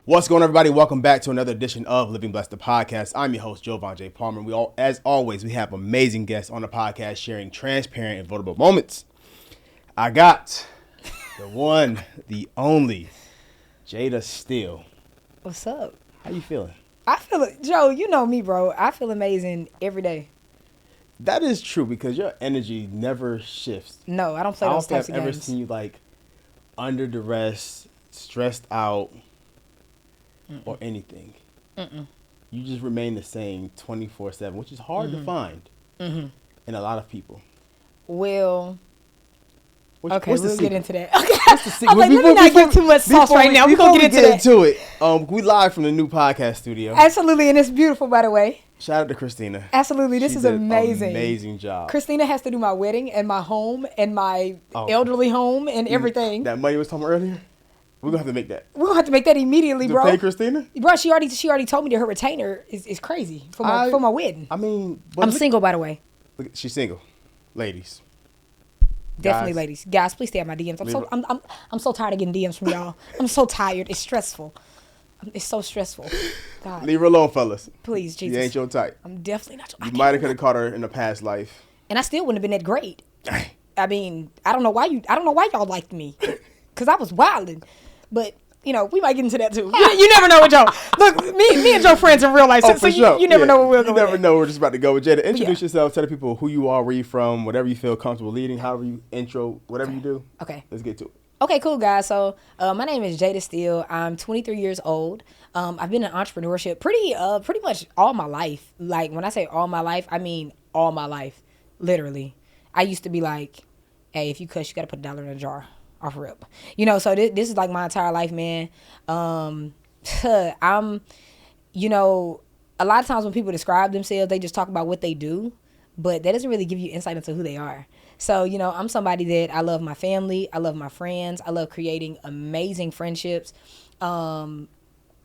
What's going on, everybody? Welcome back to another edition of Living Blessed, the podcast. I'm your host, Joevan J. Palmer. As always, we have amazing guests on the podcast sharing transparent and vulnerable moments. I got the one, the only, Jaida Steele. What's up? How you feeling? I feel it, Joe. You know me, bro. I feel amazing every day. That is true because your energy never shifts. No, I don't play those types of games. I've ever seen you like under duress, stressed out, or anything. You just remain the same 24/7, which is hard to find in a lot of people. Well, we'll get into that. Okay. I'm like, let me not give too much sauce right now. We're going to get into it. We live from the new podcast studio. Absolutely, and it's beautiful, by the way. Shout out to Christina. Absolutely, this is amazing. Amazing job. Christina has to do my wedding and my home and my elderly home and everything. That money was talking about earlier? We're going to have to make that. We're going to have to make that immediately, bro. To pay Christina? Bro, she already told me that her retainer is crazy for my wedding. I mean... I'm single, by the way. Look, she's single. Ladies. Definitely, ladies. Guys, please stay at my DMs. I'm so tired of getting DMs from y'all. I'm so tired. It's stressful. It's so stressful. God. Leave her alone, fellas. Please, Jesus. She ain't your type. I'm definitely not your type. You might have could have caught her in a past life. And I still wouldn't have been that great. I mean, I don't know why y'all liked me. Because I was wilding. But, you know, we might get into that too. You never know with Joe. Look, me and Joe friends in real life. So you never know where we'll go. You never know. We're just about to go with Jaida. Introduce yourself. Tell the people who you are, where you from, whatever you feel comfortable leading, however you intro, whatever you do. Okay. Let's get to it. Okay, cool, guys. So my name is Jaida Steele. I'm 23 years old. I've been in entrepreneurship pretty much all my life. Like, when I say all my life, I mean all my life. Literally. I used to be like, hey, if you cuss, you got to put $1 in a jar. Off rip. You know, so this is like my entire life, man. I'm, you know, a lot of times when people describe themselves, they just talk about what they do, but that doesn't really give you insight into who they are. So, you know, I'm somebody that I love my family. I love my friends. I love creating amazing friendships. I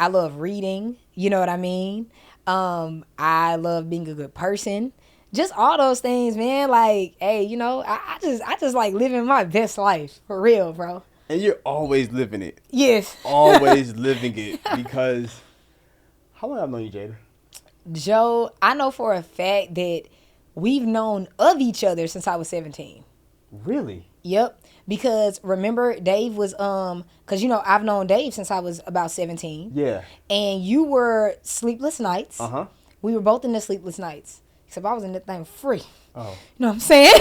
love reading. You know what I mean? I love being a good person. Just all those things, man. Like, hey, you know, I just like living my best life. For real, bro. And you're always living it. Yes. Always living it. Because, how long have I known you, Jaida? Joe, I know for a fact that we've known of each other since I was 17. Really? Yep. Because remember, Dave was, because, you know, I've known Dave since I was about 17. Yeah. And you were Sleepless Nights. Uh-huh. We were both in the Sleepless Nights. Except I was in that thing free. Oh. You know what I'm saying?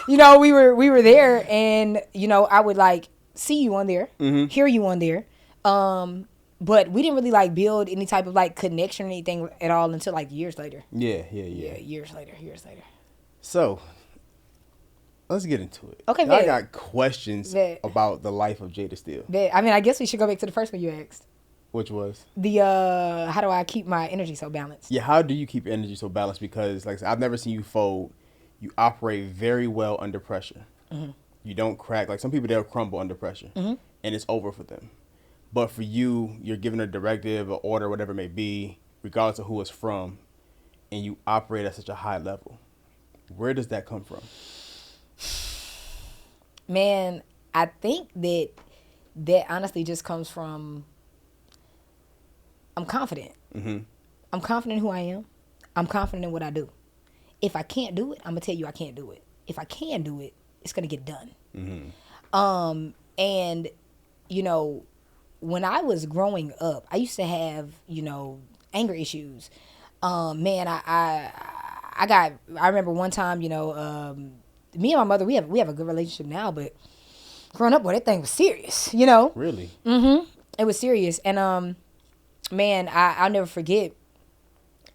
You know, we were there, and, you know, I would, like, see you on there, hear you on there. But we didn't really, like, build any type of, like, connection or anything at all until, like, years later. Yeah. Years later. So, let's get into it. Okay, I got questions about the life of Jaida Steele. I mean, I guess we should go back to the first one you asked. Which was? How do I keep my energy so balanced? Yeah, how do you keep your energy so balanced? Because, like I said, I've never seen you fold. You operate very well under pressure. Mm-hmm. You don't crack. Like, some people, they'll crumble under pressure, and it's over for them. But for you, you're given a directive, an order, whatever it may be, regardless of who it's from, and you operate at such a high level. Where does that come from? Man, I think that honestly just comes from... I'm confident. Mm-hmm. I'm confident in who I am. I'm confident in what I do. If I can't do it, I'm going to tell you I can't do it. If I can do it, it's going to get done. Mm-hmm. And, you know, when I was growing up, I used to have, you know, anger issues. Man, I remember one time, you know, me and my mother, we have a good relationship now, but growing up, boy, that thing was serious, you know? Really? Mm-hmm. It was serious. And, man, I'll never forget.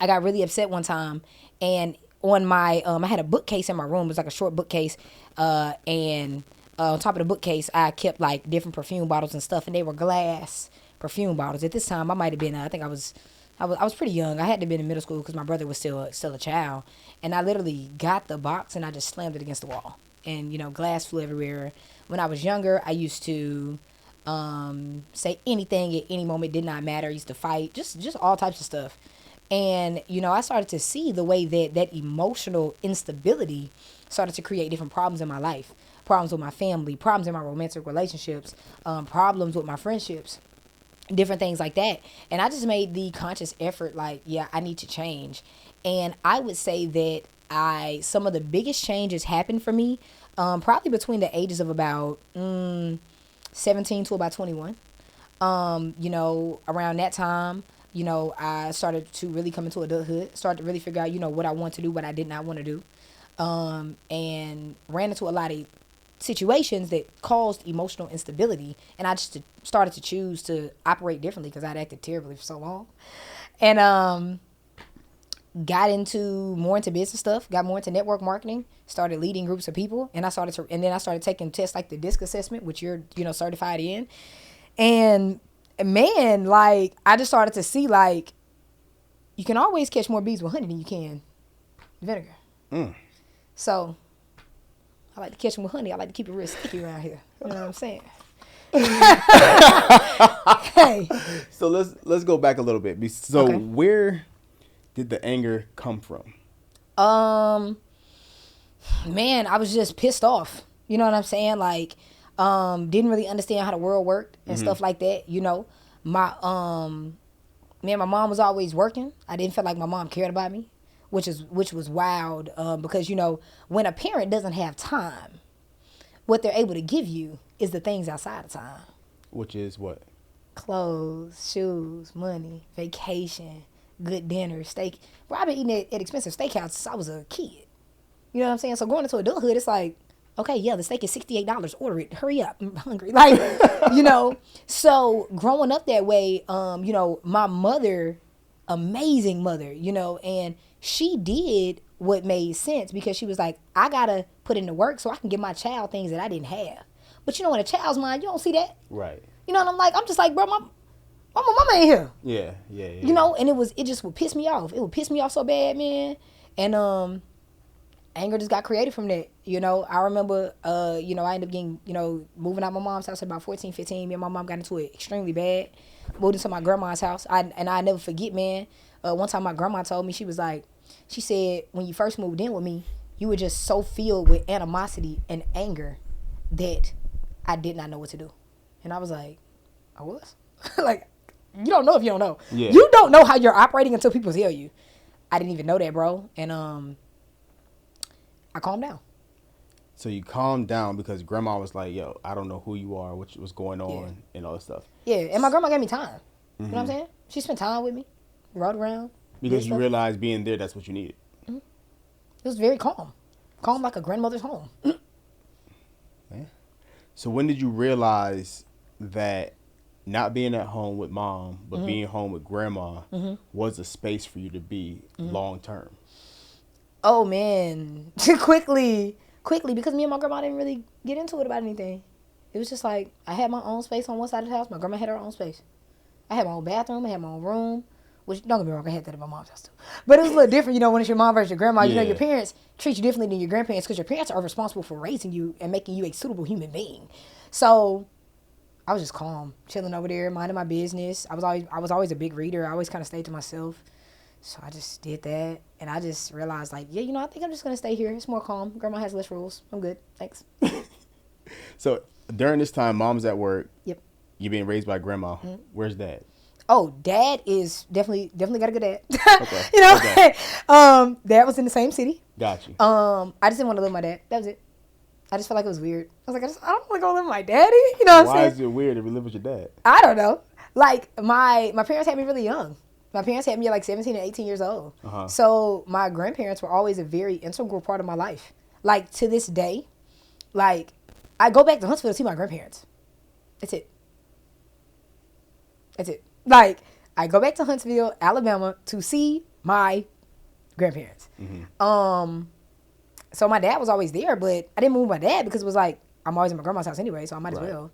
I got really upset one time, and on my I had a bookcase in my room. It was like a short bookcase, and on top of the bookcase, I kept like different perfume bottles and stuff, and they were glass perfume bottles. At this time, I might have been. I think I was pretty young. I had to be in middle school because my brother was still a child, and I literally got the box and I just slammed it against the wall, and you know, glass flew everywhere. When I was younger, I used to say anything at any moment, did not matter. I used to fight, just all types of stuff. And, you know, I started to see the way that emotional instability started to create different problems in my life. Problems with my family, problems in my romantic relationships, problems with my friendships. different things like that. And I just made the conscious effort, like, yeah, I need to change. And I would say that some of the biggest changes happened for me probably between the ages of about 17 to about 21. Around that time, I started to really come into adulthood, started to really figure out, what I want to do, what I did not want to do, and ran into a lot of situations that caused emotional instability. And I just started to choose to operate differently because I'd acted terribly for so long. And got more into business stuff, got more into network marketing, started leading groups of people, and then I started taking tests like the DISC assessment, which you're, certified in. And man, like, I just started to see, like, you can always catch more bees with honey than you can vinegar. So I like to catch them with honey. I like to keep it real sticky around here. You know what I'm saying? Hey. So let's go back a little bit. So Okay. Where did the anger come from? Man, I was just pissed off. You know what I'm saying? Like, didn't really understand how the world worked and stuff like that. My my mom was always working. I didn't feel like my mom cared about me, which was wild. Because when a parent doesn't have time, what they're able to give you is the things outside of time. Which is what? Clothes, shoes, money, vacation, good dinner, steak. Bro, I've been eating at expensive steakhouses since I was a kid. You know what I'm saying? So going into adulthood, it's like, okay, yeah, the steak is $68. Order it. Hurry up. I'm hungry. Like, So growing up that way, my mother, amazing mother, and she did what made sense because she was like, I got to put in the work so I can give my child things that I didn't have. But in a child's mind, you don't see that. Right. And I'm just like, bro, my mama ain't here. Yeah. And it just would piss me off. It would piss me off so bad, man. And anger just got created from that. I remember, I ended up getting, moving out my mom's house at about 14, 15. Me and my mom got into it extremely bad. Moved into my grandma's house. I never forget, man. One time my grandma told me, she said, when you first moved in with me, you were just so filled with animosity and anger that I did not know what to do. And I was like, I was? Like, you don't know if you don't know. Yeah. You don't know how you're operating until people tell you. I didn't even know that, bro. And I calmed down. So you calmed down because grandma was like, yo, I don't know who you are, what's going on, and all that stuff. Yeah, and my grandma gave me time. You know what I'm saying? She spent time with me, rode around. Because you realized being there, that's what you needed. It was very calm. Calm like a grandmother's home. Yeah. So when did you realize that not being at home with mom, but being home with grandma was a space for you to be long term? Oh, man. quickly, because me and my grandma didn't really get into it about anything. It was just like, I had my own space on one side of the house. My grandma had her own space. I had my own bathroom. I had my own room. Which, don't get me wrong, I had that at my mom's house too. But it was a little different, when it's your mom versus your grandma. Yeah. Your parents treat you differently than your grandparents because your parents are responsible for raising you and making you a suitable human being. So I was just calm, chilling over there, minding my business. I was always a big reader. I always kind of stayed to myself. So I just did that, and I just realized, like, yeah, I think I'm just going to stay here. It's more calm. Grandma has less rules. I'm good. Thanks. So during this time, mom's at work. Yep. You're being raised by grandma. Where's dad? Oh, dad is definitely got a good dad. Okay. Okay. Dad was in the same city. Got you. I just didn't want to live with my dad. That was it. I just felt like it was weird. I was like, I don't want to go live with my daddy. You know what I'm saying? Why is it weird if you live with your dad? I don't know. Like, my parents had me really young. My parents had me at like 17 and 18 years old. So my grandparents were always a very integral part of my life. Like, to this day, like, I go back to Huntsville to see my grandparents. That's it. Like, I go back to Huntsville, Alabama to see my grandparents. So my dad was always there, but I didn't move with my dad because it was like, I'm always at my grandma's house anyway, so I might as well.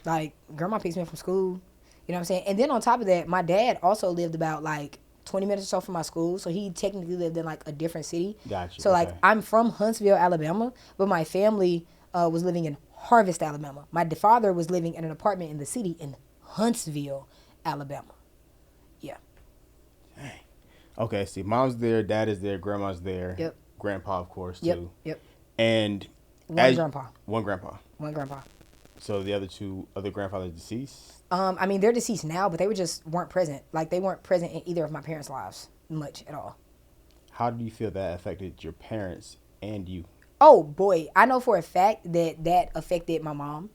Like, grandma picks me up from school. You know what I'm saying? And then on top of that, my dad also lived about like 20 minutes or so from my school. So he technically lived in like a different city. Gotcha. So like, I'm from Huntsville, Alabama, but my family was living in Harvest, Alabama. My father was living in an apartment in the city in Huntsville, Alabama. Yeah. Dang. Okay, see, mom's there, dad is there, grandma's there. Yep. Grandpa, of course, too. Yep. And One grandpa. One grandpa. So the other grandfathers deceased? I mean, they're deceased now, but they weren't present. Like, they weren't present in either of my parents' lives much at all. How do you feel that affected your parents and you? Oh, boy. I know for a fact that affected my mom.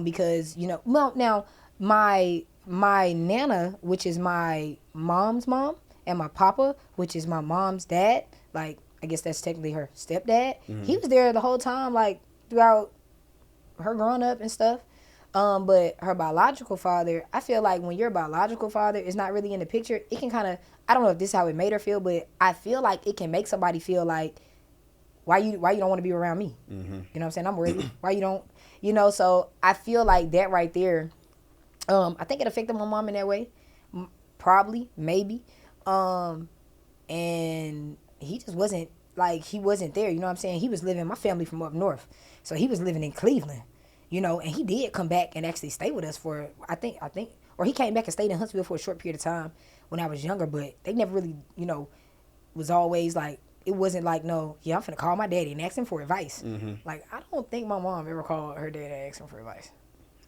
Because, well, now, my Nana, which is my mom's mom, and my papa, which is my mom's dad, like, I guess that's technically her stepdad. Mm-hmm. He was there the whole time, like, throughout her growing up and stuff. But her biological father, I feel like when your biological father is not really in the picture, it can kind of, I don't know if this is how it made her feel, but I feel like it can make somebody feel like, why you don't want to be around me? Mm-hmm. You know what I'm saying? I'm worthy. Why you don't, so I feel like that right there, I think it affected my mom in that way. Probably, maybe. And he just wasn't, like, he wasn't there. You know what I'm saying? He was living, my family from up north. So he was living in Cleveland. And he did come back and actually stay with us for, I think, or he came back and stayed in Huntsville for a short period of time when I was younger, but they never really, was always like, it wasn't like, no, yeah, I'm finna call my daddy and ask him for advice. Mm-hmm. Like, I don't think my mom ever called her dad and asked him for advice.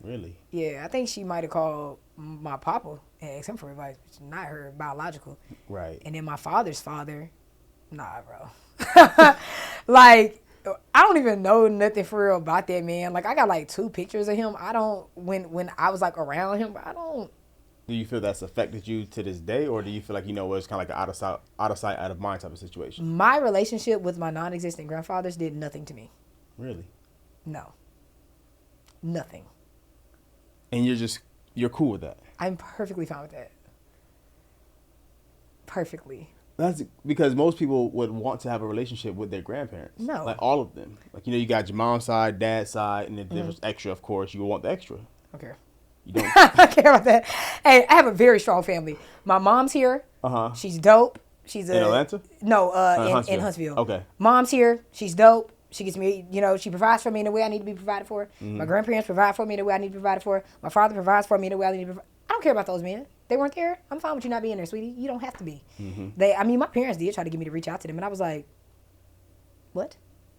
Really? Yeah, I think she might have called my papa and asked him for advice, which is not her biological. Right. And then my father's father, nah, bro. Like, I don't even know nothing for real about that man. Like, I got like 2 pictures of him. When I was like around him, I don't. Do you feel that's affected you to this day, or do you feel like, it's kind of like an out of sight, out of mind type of situation? My relationship with my non-existent grandfathers did nothing to me. Really? No. Nothing. And you're cool with that? I'm perfectly fine with that. Perfectly. That's because most people would want to have a relationship with their grandparents. No. Like all of them. Like, you got your mom's side, dad's side, and then there's extra, of course. You want the extra. Okay. You don't. I care about that. Hey, I have a very strong family. My mom's here. Uh-huh. She's dope. She's in Atlanta? No, in Huntsville. Okay. Mom's here. She's dope. She gets me, she provides for me in the way I need to be provided for. Mm-hmm. My grandparents provide for me in the way I need to be provided for. My father provides for me in the way I need to be provided. I don't care about those men. They weren't there. I'm fine with you not being there, sweetie. You don't have to be. Mm-hmm. My parents did try to get me to reach out to them, and I was like, what?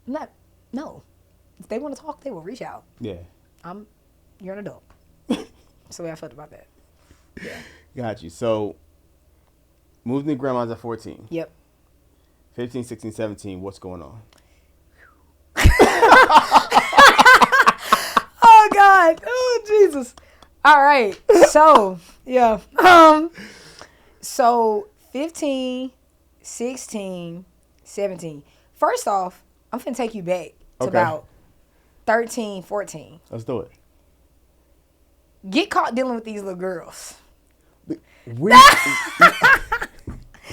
No. If they want to talk, they will reach out. Yeah. You're an adult. That's the way I felt about that. Yeah. Got you. So, moved into grandma's at 14. Yep. 15, 16, 17, what's going on? Oh, God. Oh, Jesus. All right. So, yeah. So 15, 16, 17. First off, I'm finna take you back to about 13, 14. Let's do it. Get caught dealing with these little girls.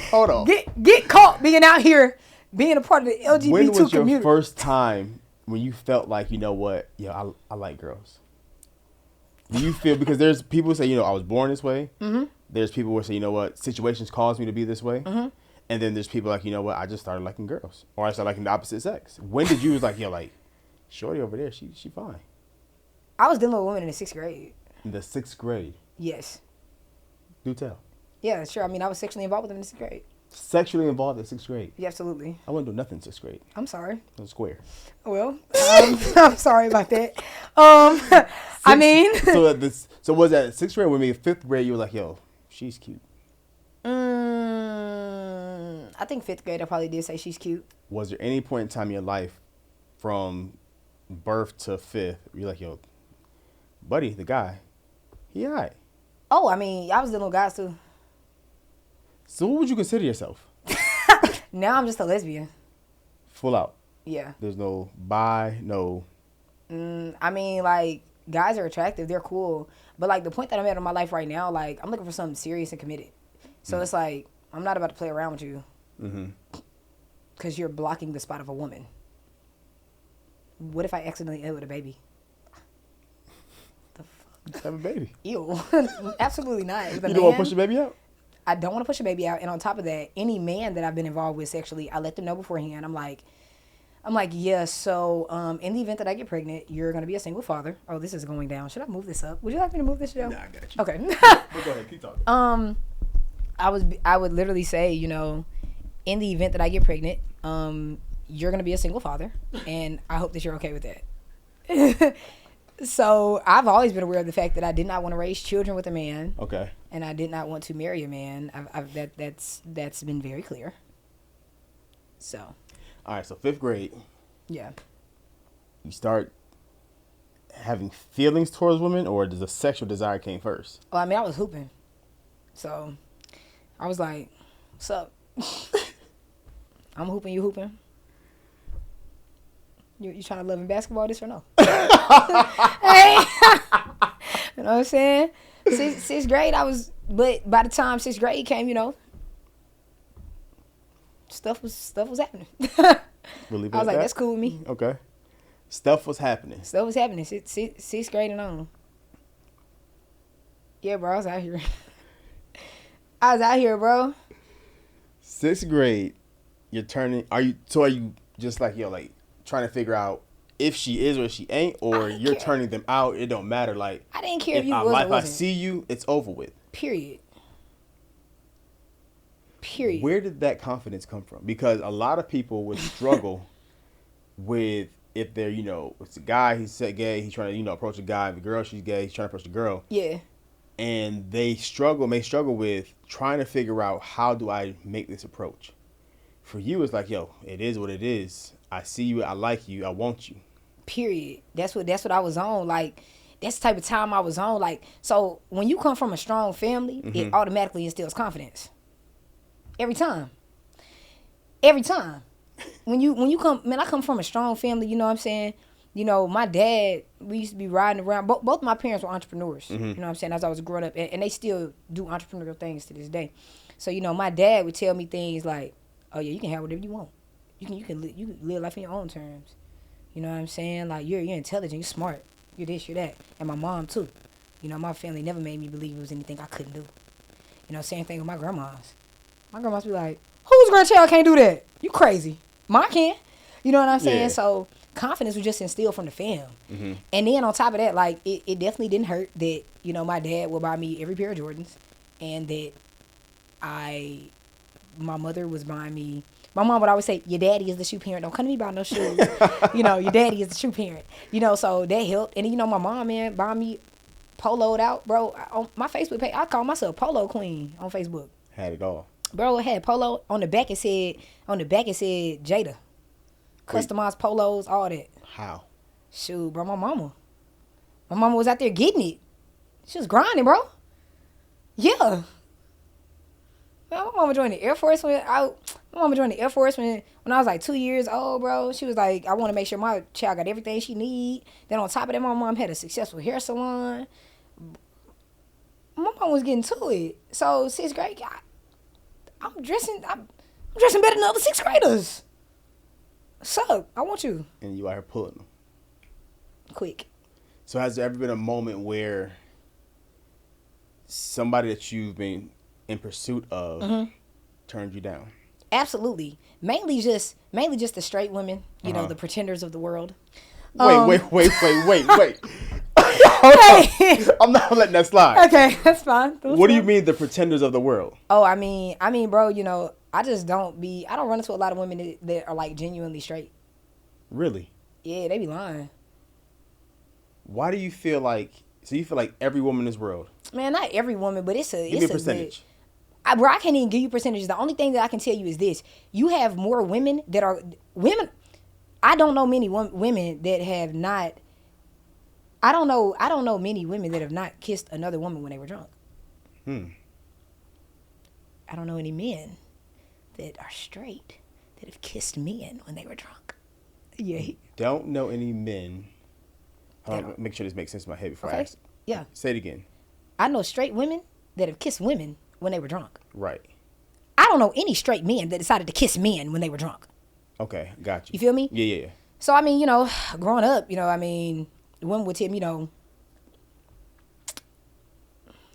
Hold on. Get caught being out here, being a part of the LGBT community. When was your first time when you felt like, you know what, I like girls? Do you feel, because there's people who say, I was born this way. Mm-hmm. There's people who say, you know what, situations caused me to be this way. Mm-hmm. And then there's people like, you know what, I just started liking girls. Or I started liking the opposite sex. When did you was like, shorty over there, she fine. I was dealing with women in the 6th grade. In the 6th grade? Yes. Do tell. Yeah, sure. I was sexually involved with them in the 6th grade. Sexually involved in 6th grade? Yeah, absolutely. I wouldn't do nothing in 6th grade. I'm sorry. I'm square. Well, I'm sorry about that. So was that 6th grade when we 5th grade you were like, she's cute? I think 5th grade I probably did say she's cute. Was there any point in time in your life from birth to 5th you're like, buddy, the guy, he all right? Oh, I was dealing with guys too. So what would you consider yourself? Now I'm just a lesbian. Full out? Yeah. There's no bi, no... guys are attractive. They're cool. But, the point that I'm at in my life right now, I'm looking for something serious and committed. So it's I'm not about to play around with you. Mm-hmm. Because you're blocking the spot of a woman. What if I accidentally end with a baby? The fuck? Have a baby. Ew. Absolutely not. You don't want to push a baby out? I don't want to push a baby out. And on top of that, any man that I've been involved with sexually, I let them know beforehand. I'm like, yeah, so in the event that I get pregnant, you're going to be a single father. Oh, this is going down. Should I move this up? Would you like me to move this, Joe? Nah, I got you. Okay. Well, go ahead. Keep talking. I would literally say, in the event that I get pregnant, you're going to be a single father. And I hope that you're okay with that. So I've always been aware of the fact that I did not want to raise children with a man. Okay. And I did not want to marry a man. That's been very clear. So. All right. So 5th grade. Yeah. You start having feelings towards women, or does the sexual desire came first? Well, I mean, I was hooping. So I was like, what's up? I'm hooping, you hooping? You trying to love in basketball this or no? Hey. You know what I'm saying? Sixth grade, but by the time 6th grade came, stuff was happening. I was like, that's cool with me. Okay. Stuff was happening. Stuff was happening. Sixth grade and on. Yeah, bro, I was out here. I was out here, bro. 6th grade, are you just like, trying to figure out if she is or she ain't, or you're turning them out? It don't matter. Like, I didn't care if you was or wasn't. If I see you, it's over with. Period. Where did that confidence come from? Because a lot of people would struggle with, if they're, it's a guy, he's gay, he's trying to, approach a guy. If a girl, she's gay, he's trying to approach a girl. Yeah. And they struggle with trying to figure out, how do I make this approach? For you, it's like, it is what it is. I see you, I like you, I want you. Period. That's what I was on. Like, that's the type of time I was on. Like, so when you come from a strong family, it automatically instills confidence. Every time. When you come, man, I come from a strong family, you know what I'm saying? My dad, we used to be riding around. Both my parents were entrepreneurs, you know what I'm saying, as I was growing up. And they still do entrepreneurial things to this day. So, my dad would tell me things like, oh, yeah, you can have whatever you want. You can live life on your own terms. You know what I'm saying? Like, you're intelligent, you're smart, you're this, you're that. And my mom, too. My family never made me believe it was anything I couldn't do. Same thing with my grandmas. My grandmas be like, whose grandchild can't do that? You crazy. Mine can. You know what I'm saying? Yeah. So confidence was just instilled from the fam. Mm-hmm. And then on top of that, like, it definitely didn't hurt that, my dad would buy me every pair of Jordans. And that my mother was buying me. My mom would always say, your daddy is the shoe parent. Don't come to me about no shoes. Your daddy is the shoe parent. So that helped. And then, my mom, man, buying me poloed out, bro. On my Facebook page, I call myself Polo Queen on Facebook. Had it all. Bro, it had polo. On the back it said Jaida. Customized polos, all that. How? Shoot, bro, my mama was out there getting it. She was grinding, bro. Yeah. Man, my mama joined the Air Force when I was like 2 years old, bro. She was like, I want to make sure my child got everything she need. Then on top of that, my mom had a successful hair salon. My mom was getting to it. So 6th grade, I'm dressing better than other 6th graders. So, I want you. And you out here pulling them. Quick. So has there ever been a moment where somebody that you've been in pursuit of turned you down? Absolutely. Mainly just the straight women, the pretenders of the world. Wait. Hey. I'm not letting that slide. Okay, that's fine. What do you mean, the pretenders of the world? Oh, I mean, bro, I don't run into a lot of women that are like genuinely straight. Really? Yeah, they be lying. Why do you feel like, every woman in this world? Man, not every woman, but it's Give me a percentage. Bro, I can't even give you percentages. The only thing that I can tell you is this. You have more women that are, I don't know many women that have not, I don't know many women that have not kissed another woman when they were drunk. I don't know any men that are straight that have kissed men when they were drunk. Yeah. Don't know any men. Make sure this makes sense in my head before I ask. Yeah. Say it again. I know straight women that have kissed women when they were drunk. Right. I don't know any straight men that decided to kiss men when they were drunk. Okay, got you. You feel me? Yeah. So, growing up, the women would tell me, I'm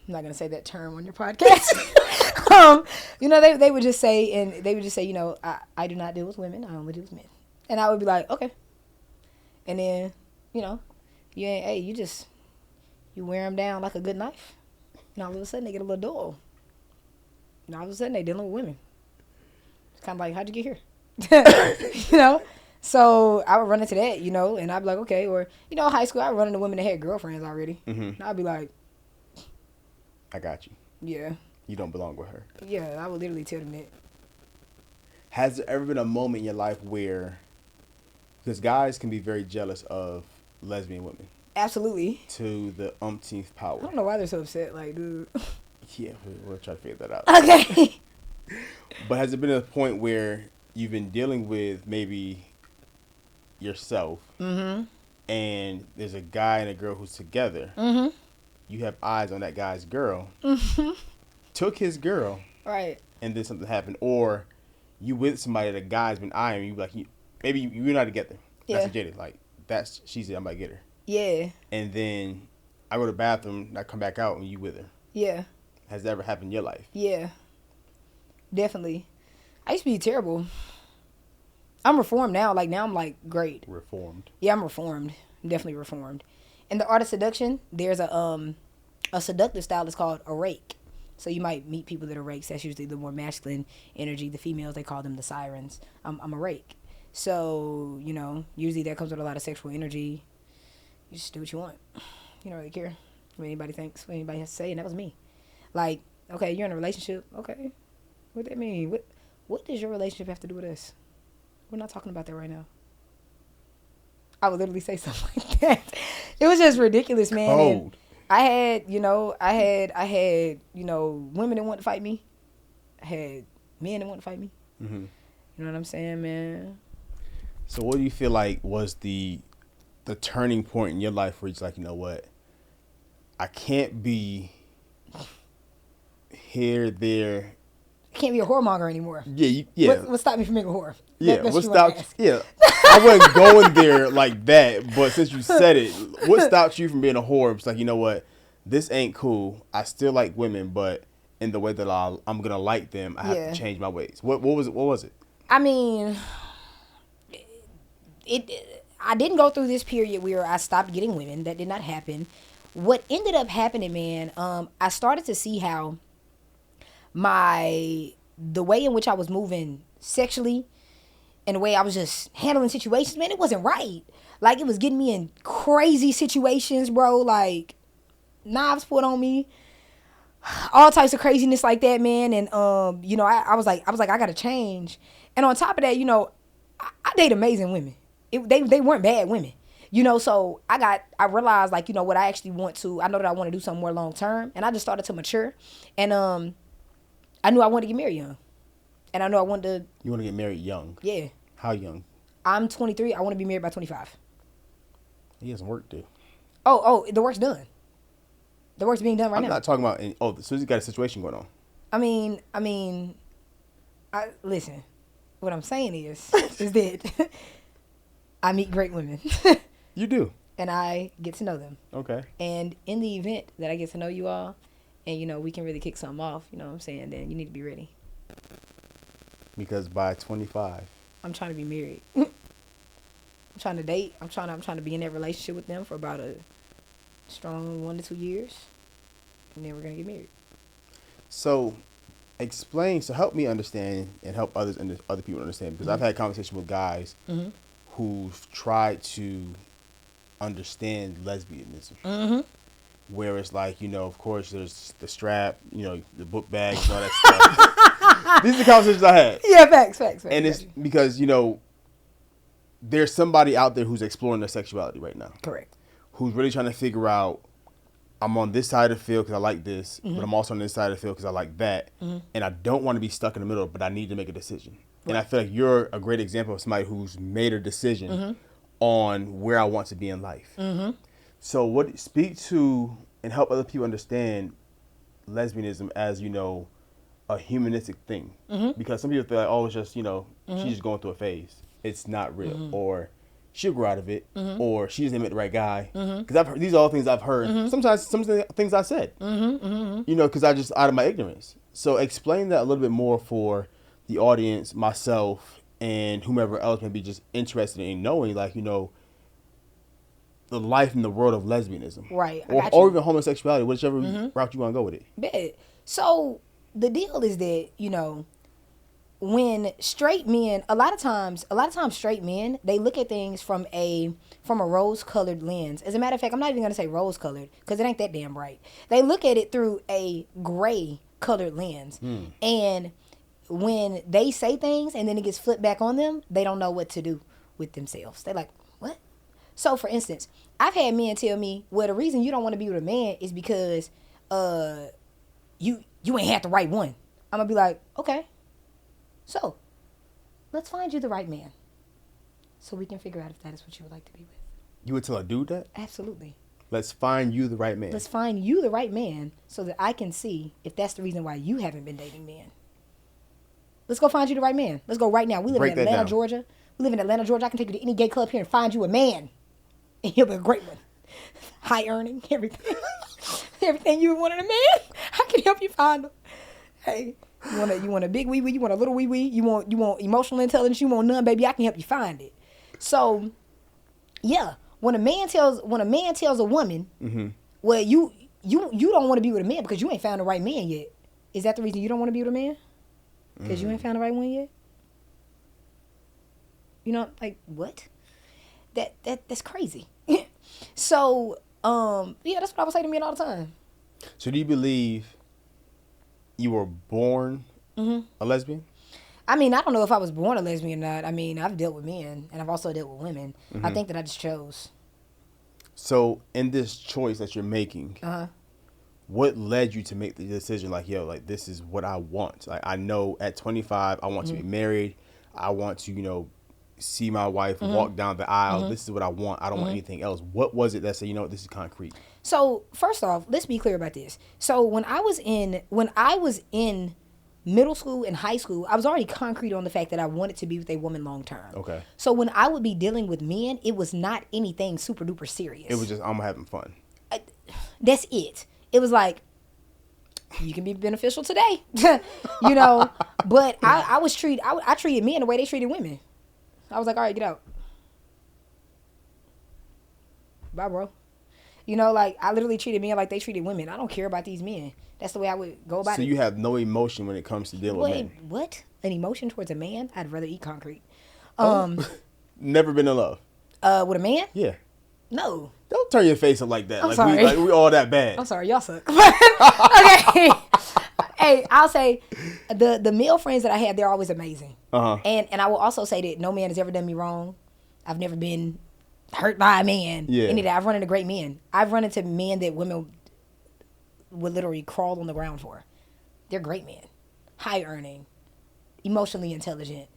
not going to say that term on your podcast. They would just say, I do not deal with women. I only deal with men. And I would be like, okay. And then, you wear them down like a good knife. And all of a sudden they get a little dull. And all of a sudden they dealing with women. It's kind of like, how'd you get here? So I would run into that, you know, and I'd be like, okay. Or, you know, high school, I would run into women that had girlfriends already. And I'd be like, I got you. yeah. You don't belong with her. Yeah, I would literally tell them that. Has there ever been a moment in your life where, because guys can be very jealous of lesbian women Absolutely. to the umpteenth power. I don't know why they're so upset. Like, dude. Yeah, we'll try to figure that out. Okay. But has it been a point where you've been dealing with maybe yourself, and there's a guy and a girl who's together? You have eyes on that guy's girl. Took his girl. Right. And then something happened. Or you with somebody that a guy's been eyeing you, like, maybe you're not together. Yeah. That's Jada. Like, she's it, I'm about to get her. Yeah. And then I go to the bathroom, and I come back out, and you with her. Yeah. Has that ever happened in your life? Yeah. Definitely. I used to be terrible. I'm reformed now. Like, now I'm, like, great. Reformed. Yeah, I'm reformed. I'm definitely reformed. In the art of seduction, there's a seductive style that's called a rake. So you might meet people that are rakes. That's usually the more masculine energy. The females, they call them the sirens. I'm a rake. So, you know, usually that comes with a lot of sexual energy. You just do what you want. You don't really care what anybody thinks, what anybody has to say, and that was me. Like, okay, you're in a relationship. Okay. What that mean? What does your relationship have to do with us? We're not talking about that right now. I would literally say something like that. It was just ridiculous, man. Cold. And I had, you know, women that want to fight me. I had men that want to fight me. You know what I'm saying, man? So what do you feel like was the turning point in your life where it's like, you know what? I can't be here, there. I can't be a whoremonger anymore. Yeah. What stopped me from being a whore? Yeah, what stopped? Yeah, I wasn't going there like that, but since you said it, what stopped you from being a whore? It's like, you know what, this ain't cool. I still like women, but in the way that I'm gonna like them, I have to change my ways. What was it? What was it? I mean, I didn't go through this period where I stopped getting women. That did not happen. What ended up happening, man, I started to see how the way in which I was moving sexually and the way I was just handling situations, man, it wasn't right. Like, it was getting me in crazy situations, bro. Like, knives put on me, all types of craziness like that, man. And you know, I was like, I gotta change. And on top of that, you know, I date amazing women. They weren't bad women, you know. So I realized, like, you know, what I actually want to. I know that I want to do something more long term, and I just started to mature. And I knew I wanted to get married young, and I knew I wanted to. You want to get married young? Yeah. How young? I'm 23. I want to be married by 25. He has some work to do. Oh, the work's done. The work's being done right now. I'm not talking about. So he's got a situation going on. I mean, listen. What I'm saying is that I meet great women. You do. And I get to know them. Okay. And in the event that I get to know you all, and, you know, we can really kick something off, you know what I'm saying, then you need to be ready. Because by 25. I'm trying to be married. I'm trying to date. I'm trying to be in that relationship with them for about a strong 1 to 2 years. And then we're going to get married. So, help me understand and help other people understand. Because I've had conversations with guys who've tried to understand lesbianism. Where it's like, you know, of course, there's the strap, you know, the book bags and all that stuff. These are the conversations I had. Yeah, facts. And it's because, you know, there's somebody out there who's exploring their sexuality right now. Correct. Who's really trying to figure out, I'm on this side of the field because I like this, but I'm also on this side of the field because I like that. And I don't want to be stuck in the middle, but I need to make a decision. Right. And I feel like you're a great example of somebody who's made a decision on where I want to be in life. So speak to and help other people understand lesbianism as, you know, a humanistic thing. Because some people feel like, oh, it's just, you know, she's just going through a phase. It's not real. Or she'll grow out of it. Or she doesn't met the right guy. Because these are all things I've heard. Sometimes some things I said. You know, because I just out of my ignorance. So explain that a little bit more for the audience, myself, and whomever else may be just interested in knowing, like, you know, the life in the world of lesbianism. Right. Or even homosexuality, whichever route you want to go with it. Bet. So the deal is that, you know, when straight men, a lot of times straight men, they look at things from a rose-colored lens. As a matter of fact, I'm not even going to say rose-colored because it ain't that damn bright. They look at it through a gray-colored lens. And when they say things and then it gets flipped back on them, they don't know what to do with themselves. They're like, what? So, for instance, I've had men tell me, well, the reason you don't want to be with a man is because you ain't had the right one. I'm going to be like, okay. So, let's find you the right man so we can figure out if that is what you would like to be with. You would tell a dude that? Absolutely. Let's find you the right man. Let's find you the right man so that I can see if that's the reason why you haven't been dating men. Let's go find you the right man. Let's go right now. We live in Atlanta, Georgia. I can take you to any gay club here and find you a man. And he'll be a great one. High earning, everything. Everything you want in a man, I can help you find them. Hey. You want a big wee wee, you want a little wee wee, you want emotional intelligence, you want none, baby, I can help you find it. So, yeah, when a man tells a woman, well, you don't want to be with a man because you ain't found the right man yet. Is that the reason you don't want to be with a man? Because you ain't found the right one yet? You know, like what? That's crazy. So, yeah, that's what I would say to men all the time. So do you believe you were born a lesbian? I mean, I don't know if I was born a lesbian or not. I mean, I've dealt with men and I've also dealt with women. I think that I just chose. So in this choice that you're making, what led you to make the decision like, yo, like this is what I want? Like I know at 25, I want to be married. I want to, see my wife walk down the aisle. This is what I want. I don't want anything else. What was it that said, this is concrete? So first off, let's be clear about this. So when I was in middle school and high school, I was already concrete on the fact that I wanted to be with a woman long term. Okay. So when I would be dealing with men, it was not anything super duper serious. It was just, I'm having fun. That's it. It was like, you can be beneficial today, but I treated men the way they treated women. I was like, all right, get out. Bye, bro. Like I literally treated men like they treated women. I don't care about these men. That's the way I would go about it. So you have no emotion when it comes to dealing with men? What? An emotion towards a man? I'd rather eat concrete. Never been in love? With a man? Yeah. No. Don't turn your face up like that. I'm sorry. We all that bad. I'm sorry, y'all suck. Okay. Hey, I'll say the male friends that I had, they're always amazing. And I will also say that no man has ever done me wrong. I've never been hurt by a man. Yeah. Any of that. I've run into great men. I've run into men that women would literally crawl on the ground for. They're great men. High earning. Emotionally intelligent.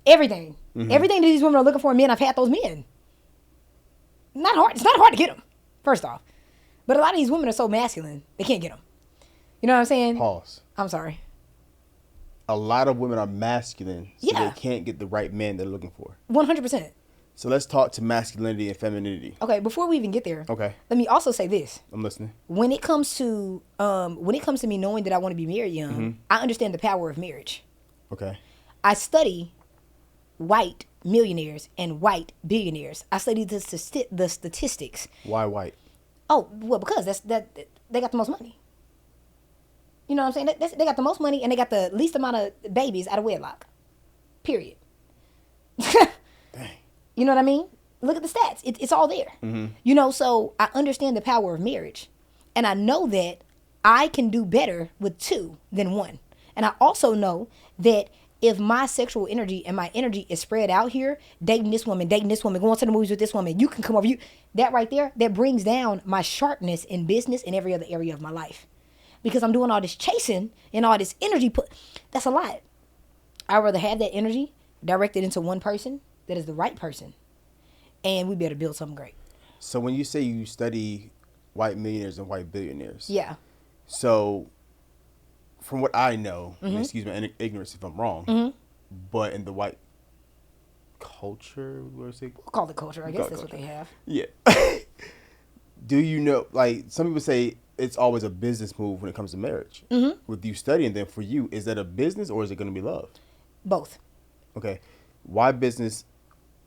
Everything. Everything that these women are looking for in men, I've had those men. Not hard. It's not hard to get them, first off. But a lot of these women are so masculine, they can't get them. You know what I'm saying? Pause. I'm sorry. A lot of women are masculine, so they can't get the right man they're looking for. 100%. So let's talk to masculinity and femininity. Okay, before we even get there, let me also say this. I'm listening. When it comes to me knowing that I want to be married young, I understand the power of marriage. Okay. I study white millionaires and white billionaires. I study the statistics. Why white? Oh, well, because they got the most money. You know what I'm saying? They got the most money and they got the least amount of babies out of wedlock. Period. Dang. You know what I mean? Look at the stats. It's all there. So I understand the power of marriage. And I know that I can do better with two than one. And I also know that if my sexual energy and my energy is spread out here, dating this woman, going to the movies with this woman, you can come over. That right there, that brings down my sharpness in business and every other area of my life. Because I'm doing all this chasing and all this energy. That's a lot. I'd rather have that energy directed into one person that is the right person. And we better build something great. So when you say you study white millionaires and white billionaires. Yeah. So from what I know, and excuse my ignorance if I'm wrong, but in the white culture, we'll call it culture. I guess that's what they have. Yeah. Do you know, like some people say it's always a business move when it comes to marriage. With you studying them, for you, is that a business or is it going to be love? Both. Okay. Why business?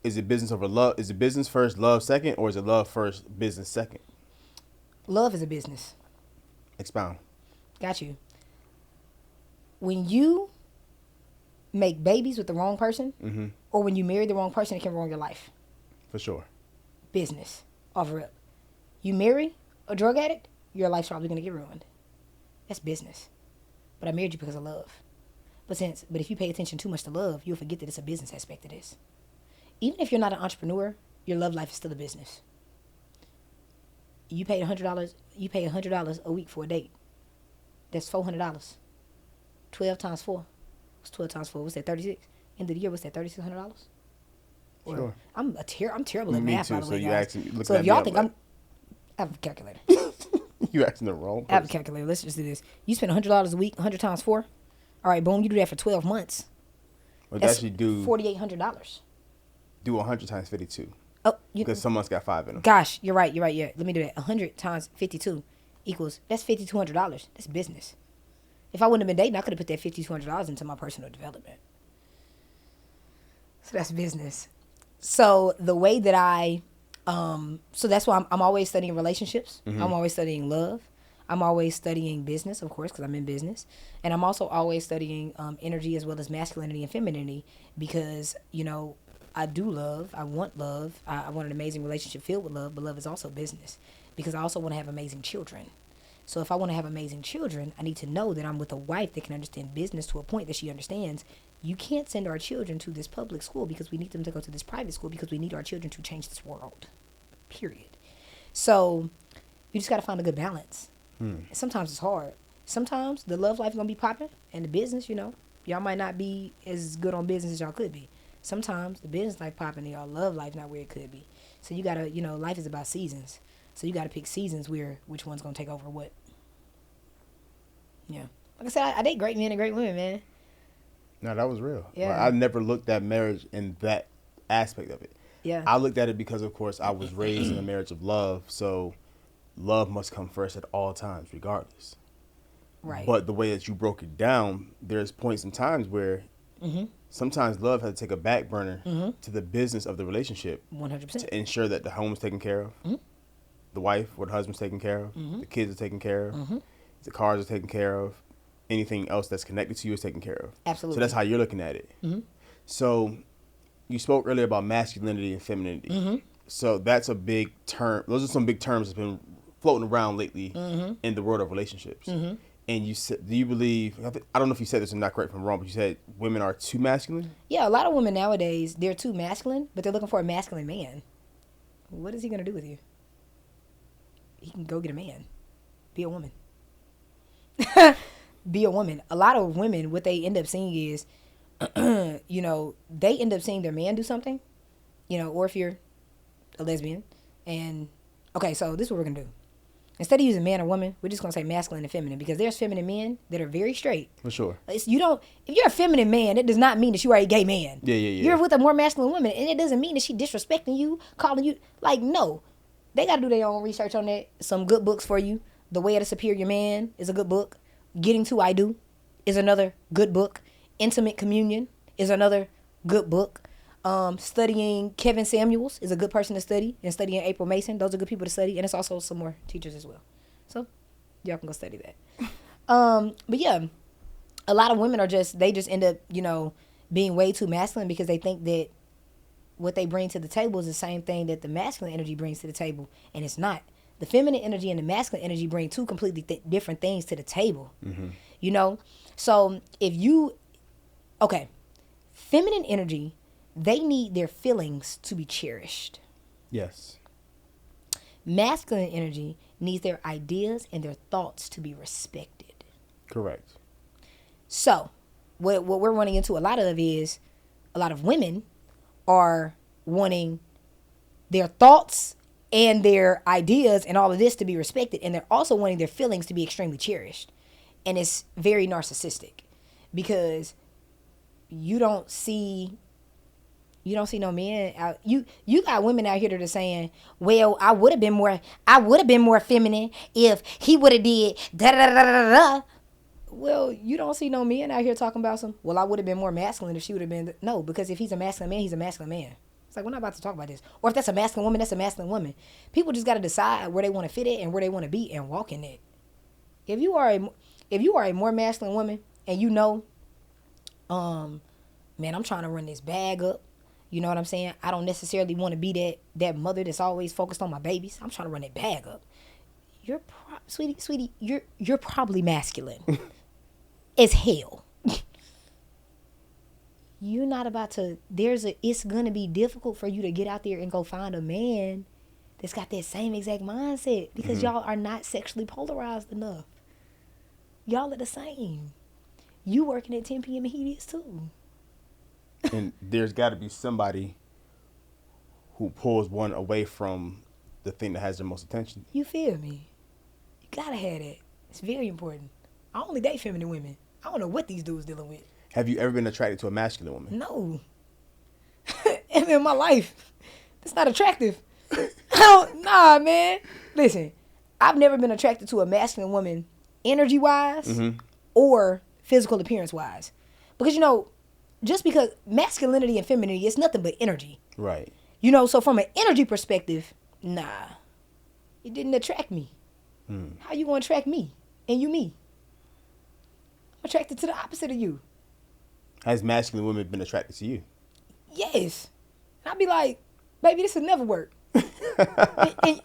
Is it business over love? Is it business first, love second, or is it love first, business second? Love is a business. Expound. Got you. When you make babies with the wrong person, or when you marry the wrong person, it can ruin your life. For sure. Business. Offer up. You marry a drug addict, your life's probably going to get ruined. That's business. But I married you because of love. But if you pay attention too much to love, you'll forget that it's a business aspect of this. Even if you're not an entrepreneur, your love life is still a business. You pay $100. You pay $100 a week for a date. That's $400. 12 times 4. What's 12 times 4? What's that? 36. End of the year, what's that? $3,600. Sure. I'm terrible at math, by the way, you guys. actually So if y'all think I have a calculator. You asking the wrong person. I have a calculator. Let's just do this. You spend $100 a week, 100 times 4. All right, boom. You do that for 12 months. Well, That's actually do $4,800. Do 100 times 52. Oh, because some months got 5 in them. Gosh, you're right. Yeah, let me do that. 100 times 52 equals, that's $5,200. That's business. If I wouldn't have been dating, I could have put that $5,200 into my personal development. So that's business. So the way that so that's why I'm always studying relationships. I'm always studying love. I'm always studying business, of course, because I'm in business. And I'm also always studying energy as well as masculinity and femininity because, I do love. I want love. I want an amazing relationship filled with love, but love is also business because I also want to have amazing children. So if I want to have amazing children, I need to know that I'm with a wife that can understand business to a point that she understands you can't send our children to this public school because we need them to go to this private school because we need our children to change this world. Period. So you just got to find a good balance. Sometimes it's hard. Sometimes the love life is going to be popping and the business, y'all might not be as good on business as y'all could be. Sometimes the business life popping and y'all love life not where it could be. So you got to, life is about seasons. So you got to pick seasons which one's going to take over what. Yeah. Like I said, I date great men and great women, man. No, that was real. Yeah. Like, I never looked at marriage in that aspect of it. Yeah. I looked at it because, of course, I was raised in a marriage of love. So love must come first at all times, regardless. Right. But the way that you broke it down, there's points and times where sometimes love has to take a back burner to the business of the relationship. 100%. To ensure that the home is taken care of, the wife or the husband's taken care of, the kids are taken care of, the cars are taken care of, anything else that's connected to you is taken care of. Absolutely. So that's how you're looking at it. So you spoke earlier about masculinity and femininity. So that's a big term. Those are some big terms that's been floating around lately in the world of relationships. And you said, do you believe, I don't know if you said this, I'm not correct if I'm wrong, but you said women are too masculine? Yeah, a lot of women nowadays, they're too masculine, but they're looking for a masculine man. What is he going to do with you? He can go get a man. Be a woman. Be a woman. A lot of women, what they end up seeing is, they end up seeing their man do something, or if you're a lesbian. And, okay, so this is what we're going to do. Instead of using man or woman, we're just going to say masculine and feminine because there's feminine men that are very straight. For sure. If you're a feminine man, it does not mean that you are a gay man. Yeah. You're with a more masculine woman, and it doesn't mean that she disrespecting you, calling you, no. They got to do their own research on that. Some good books for you. The Way of the Superior Man is a good book. Getting to I Do is another good book. Intimate Communion is another good book. Studying Kevin Samuels is a good person to study, and studying April Mason, those are good people to study, and it's also some more teachers as well. So y'all can go study that. But yeah, a lot of women they just end up, being way too masculine because they think that what they bring to the table is the same thing that the masculine energy brings to the table, and it's not. The feminine energy and the masculine energy bring two completely different things to the table. So feminine energy, they need their feelings to be cherished. Yes. Masculine energy needs their ideas and their thoughts to be respected. Correct. So, what we're running into a lot of women are wanting their thoughts and their ideas and all of this to be respected, and they're also wanting their feelings to be extremely cherished. And it's very narcissistic because you don't see no men out. You got women out here that are saying, well, I would have been more feminine if he would have did da da da da da. Well, you don't see no men out here talking about I would have been more masculine if she would have been. No, because if he's a masculine man, he's a masculine man. It's like, we're not about to talk about this. Or if that's a masculine woman, that's a masculine woman. People just got to decide where they want to fit it and where they want to be and walk in it. If you are a more masculine woman and man, I'm trying to run this bag up. You know what I'm saying? I don't necessarily want to be that mother that's always focused on my babies. I'm trying to run that bag up. Sweetie, you're probably masculine as hell. You're not about to. It's gonna be difficult for you to get out there and go find a man that's got that same exact mindset because y'all are not sexually polarized enough. Y'all are the same. You working at 10 p.m. and he is too. And there's got to be somebody who pulls one away from the thing that has the most attention. You feel me? You gotta have that. It's very important. I only date feminine women. I don't know what these dudes dealing with. Have you ever been attracted to a masculine woman? No. In my life, that's not attractive. Nah, man. Listen, I've never been attracted to a masculine woman energy-wise or physical appearance-wise. Because, just because masculinity and femininity is nothing but energy. Right. So from an energy perspective, nah. It didn't attract me. How you gonna attract me? And you me? I'm attracted to the opposite of you. Has masculine women been attracted to you? Yes. And I'd be like, baby, this will never work.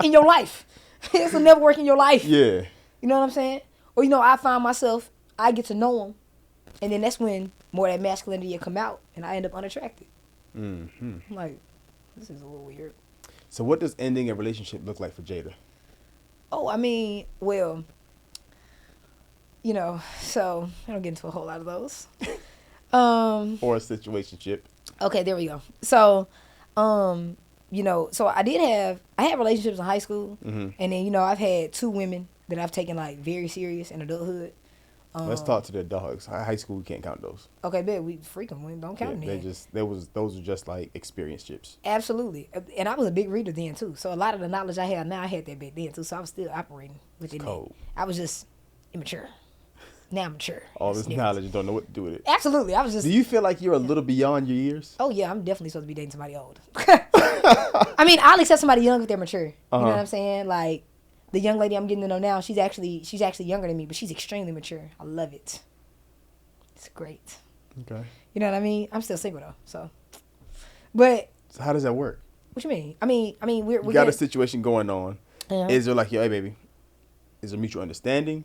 in your life. This will never work in your life. Yeah. You know what I'm saying? Or, I find myself, I get to know them. And then that's when more of that masculinity will come out. And I end up unattracted. I'm like, this is a little weird. So what does ending a relationship look like for Jaida? Oh, I mean, well, so I don't get into a whole lot of those. Or a situationship. Okay, there we go. So, so I had relationships in high school, and then I've had 2 women that I've taken like very serious in adulthood. Let's talk to the dogs. High school, we can't count those. Okay, bet we freaking don't count them. Those were just like experience chips. Absolutely, and I was a big reader then too. So a lot of the knowledge I have now, I had that back then too. So I was still operating within it. I was just immature. Now I'm mature. All this knowledge, you don't know what to do with it. Absolutely, I was just. Do you feel like you're a little beyond your years? Oh yeah, I'm definitely supposed to be dating somebody old. I mean, I'll accept somebody young if they're mature. You know what I'm saying? Like the young lady I'm getting to know now, she's actually younger than me, but she's extremely mature. I love it. It's great. Okay. You know what I mean? I'm still single though, so. But. So how does that work? What you mean? I mean, we got a situation going on. Yeah. Is there like, yo, hey baby, is there mutual understanding,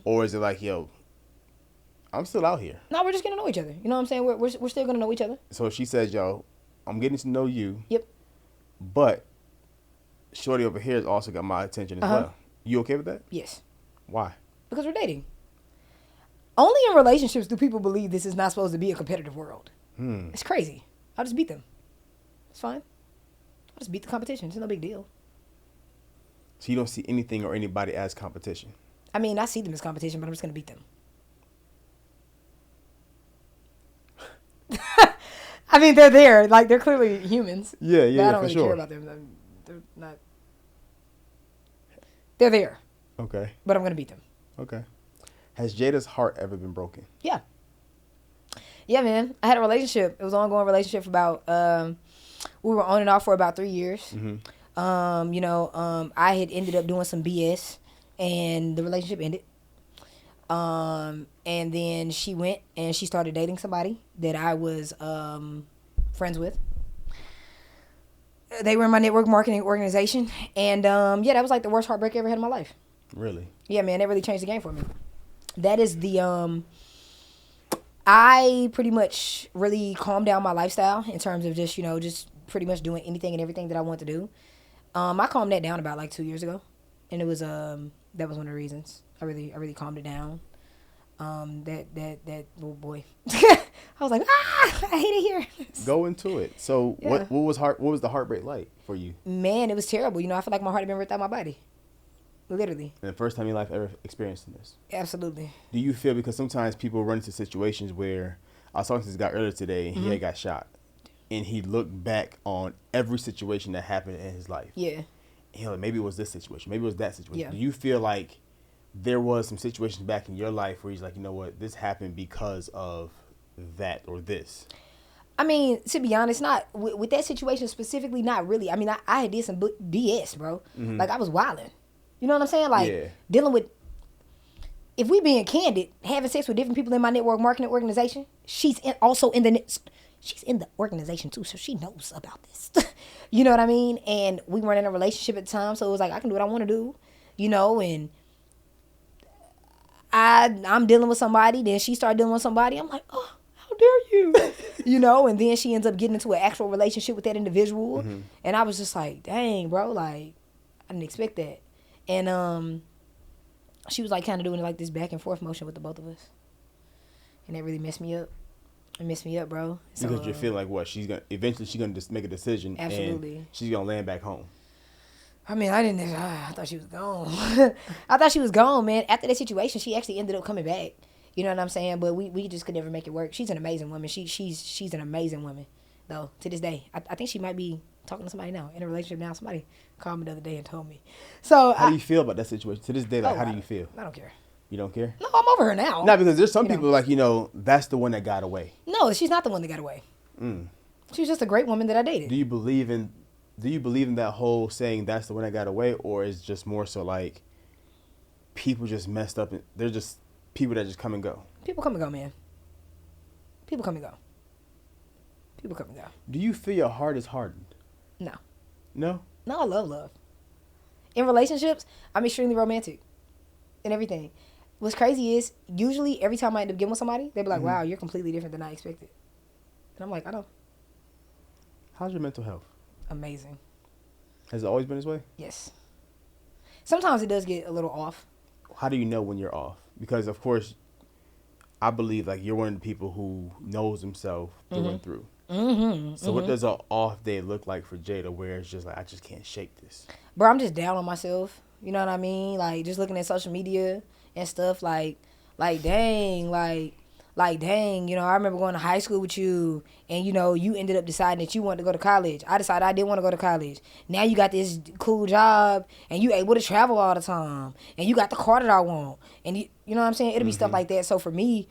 or is it like, yo, I'm still out here? No, we're just gonna know each other. You know what I'm saying? We're still gonna know each other. So she says, yo, I'm getting to know you. Yep. But shorty over here has also got my attention as well. You okay with that? Yes. Why? Because we're dating. Only in relationships do people believe this is not supposed to be a competitive world. It's crazy. I'll just beat them. It's fine. I'll just beat the competition. It's no big deal. So you don't see anything or anybody as competition? I mean, I see them as competition, but I'm just gonna beat them. I mean, they're there. Like, they're clearly humans. Yeah, I don't really care about them. They're not. They're there. Okay. But I'm going to beat them. Okay. Has Jaida's heart ever been broken? Yeah. Yeah, man. I had a relationship. It was an ongoing relationship for about, we were on and off for about 3 years. I had ended up doing some BS, and the relationship ended. And then she went and she started dating somebody that I was friends with. They were in my network marketing organization, and that was like the worst heartbreak I ever had in my life. Really? Yeah, man, that really changed the game for me. That is the I pretty much really calmed down my lifestyle in terms of just pretty much doing anything and everything that I want to do. I calmed that down about like 2 years ago, and it was that was one of the reasons. I really calmed it down. That little boy. I was like, I hate it here. Go into it. So yeah. What was the heartbreak like for you? Man, it was terrible. I feel like my heart had been ripped out of my body. Literally. And the first time in your life ever experiencing this? Absolutely. Do you feel, because sometimes people run into situations where, I was talking to this guy earlier today, and he had got shot. And he looked back on every situation that happened in his life. Yeah. And like, maybe it was this situation, maybe it was that situation. Yeah. Do you feel like there was some situations back in your life where he's like, you know what, this happened because of that or this? I mean, to be honest, not with that situation specifically, not really. I mean, I had did some BS, bro. Like, I was wilding. You know what I'm saying? Like, dealing with, if we being candid, having sex with different people in my network marketing organization, she's also in the, she's in the organization too, so she knows about this. You know what I mean? And we weren't in a relationship at the time, so it was like, I can do what I want to do, you know, and I'm dealing with somebody, then she started dealing with somebody. I'm like, oh, how dare you? You know, and then she ends up getting into an actual relationship with that individual. And I was just like, dang, bro, like, I didn't expect that. And she was like kind of doing like this back and forth motion with the both of us. And that really messed me up. It messed me up, bro. So, because you feel like what? Eventually she's going to just make a decision. Absolutely. And she's going to land back home. I mean, I thought she was gone. I thought she was gone, man. After that situation, she actually ended up coming back. You know what I'm saying? But we just could never make it work. She's an amazing woman. She's an amazing woman, though, to this day. I think she might be talking to somebody now, in a relationship now. Somebody called me the other day and told me. So how do you feel about that situation? To this day, like, how do you feel? I don't care. You don't care? No, I'm over her now. No, because there's some people like, that's the one that got away. No, she's not the one that got away. She was just a great woman that I dated. Do you believe in that whole saying that's the one that got away, or is it just more so like people just messed up and they're just people that just come and go? People come and go, man. People come and go. People come and go. Do you feel your heart is hardened? No. No? No, I love. In relationships, I'm extremely romantic and everything. What's crazy is usually every time I end up getting with somebody, they be like, wow, you're completely different than I expected. And I'm like, I know. How's your mental health? Amazing. Has it always been this way? Yes. Sometimes it does get a little off. How do you know when you're off? Because, of course, I believe like you're one of the people who knows himself through and through. So what does an off day look like for Jaida where it's just like, I just can't shake this? Bro, I'm just down on myself. You know what I mean? Like, just looking at social media and stuff like dang, dang, I remember going to high school with you and, you ended up deciding that you wanted to go to college. I decided I didn't want to go to college. Now you got this cool job and you able to travel all the time and you got the car that I want. And you know what I'm saying? It'll be stuff like that. So for me,